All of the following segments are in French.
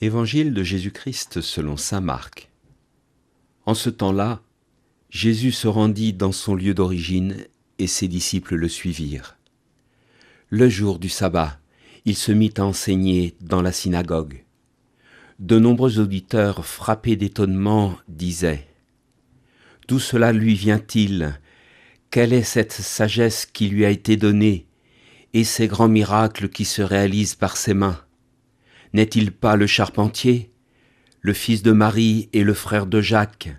Évangile de Jésus-Christ selon saint Marc. En ce temps-là, Jésus se rendit dans son lieu d'origine et ses disciples le suivirent. Le jour du sabbat, il se mit à enseigner dans la synagogue. De nombreux auditeurs, frappés d'étonnement, disaient « D'où cela lui vient-il ? Quelle est cette sagesse qui lui a été donnée et ces grands miracles qui se réalisent par ses mains ? N'est-il pas le charpentier, le fils de Marie et le frère de Jacques,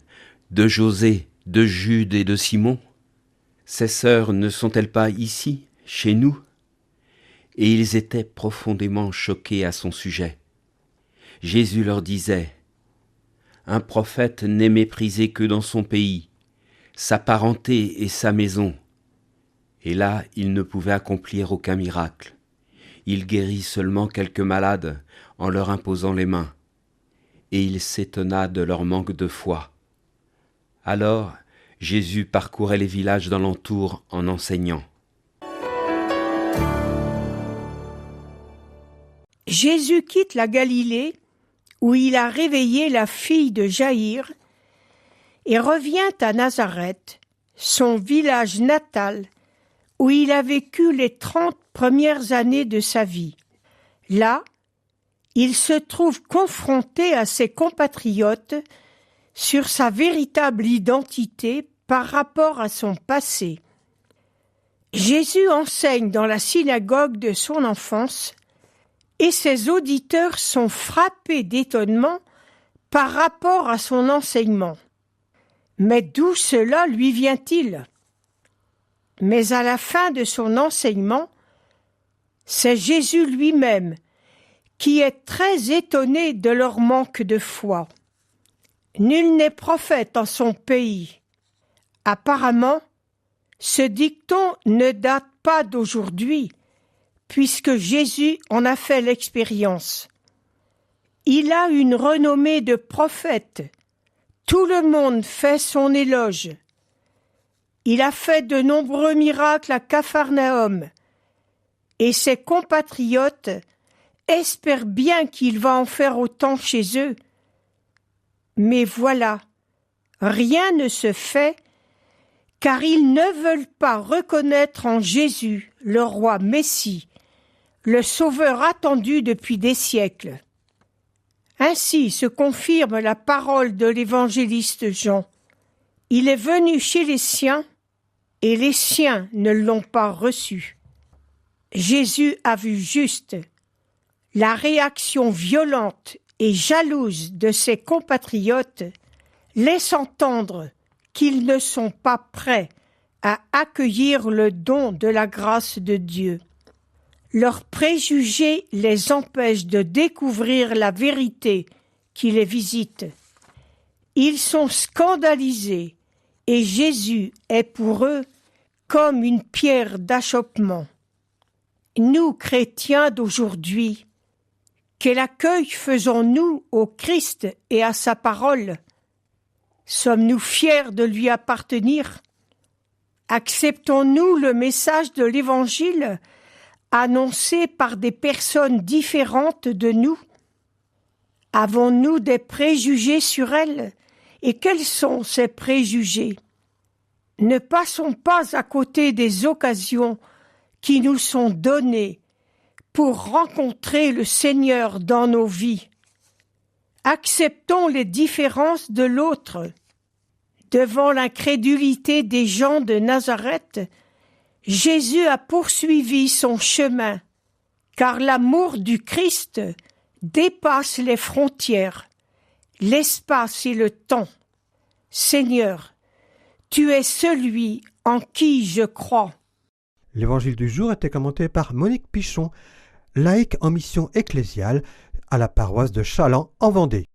de José, de Jude et de Simon ? Ses sœurs ne sont-elles pas ici, chez nous ? » Et ils étaient profondément choqués à son sujet. Jésus leur disait « Un prophète n'est méprisé que dans son pays, sa parenté et sa maison. » Et là, il ne pouvait accomplir aucun miracle. Il guérit seulement quelques malades en leur imposant les mains. Et il s'étonna de leur manque de foi. Alors, Jésus parcourait les villages d'alentour en enseignant. Jésus quitte la Galilée, où il a réveillé la fille de Jaïr, et revient à Nazareth, son village natal, où il a vécu les 30 premières années de sa vie. Là, il se trouve confronté à ses compatriotes sur sa véritable identité par rapport à son passé. Jésus enseigne dans la synagogue de son enfance et ses auditeurs sont frappés d'étonnement par rapport à son enseignement. Mais d'où cela lui vient-il ? Mais à la fin de son enseignement, c'est Jésus lui-même qui est très étonné de leur manque de foi. Nul n'est prophète en son pays. Apparemment, ce dicton ne date pas d'aujourd'hui, puisque Jésus en a fait l'expérience. Il a une renommée de prophète. Tout le monde fait son éloge. Il a fait de nombreux miracles à Capharnaüm, et ses compatriotes espèrent bien qu'il va en faire autant chez eux. Mais voilà, rien ne se fait, car ils ne veulent pas reconnaître en Jésus le roi Messie, le Sauveur attendu depuis des siècles. Ainsi se confirme la parole de l'évangéliste Jean. Il est venu chez les siens, et les siens ne l'ont pas reçu. Jésus a vu juste. La réaction violente et jalouse de ses compatriotes laisse entendre qu'ils ne sont pas prêts à accueillir le don de la grâce de Dieu. Leurs préjugés les empêchent de découvrir la vérité qui les visite. Ils sont scandalisés et Jésus est pour eux comme une pierre d'achoppement. Nous, chrétiens d'aujourd'hui, quel accueil faisons-nous au Christ et à sa parole ? Sommes-nous fiers de lui appartenir ? Acceptons-nous le message de l'Évangile annoncé par des personnes différentes de nous ? Avons-nous des préjugés sur elles ? Et quels sont ces préjugés ? Ne passons pas à côté des occasions qui nous sont données pour rencontrer le Seigneur dans nos vies. Acceptons les différences de l'autre. Devant l'incrédulité des gens de Nazareth, Jésus a poursuivi son chemin, car l'amour du Christ dépasse les frontières, l'espace et le temps. Seigneur, tu es celui en qui je crois. L'évangile du jour était commenté par Monique Pichon, laïque en mission ecclésiale à la paroisse de Chaland en Vendée.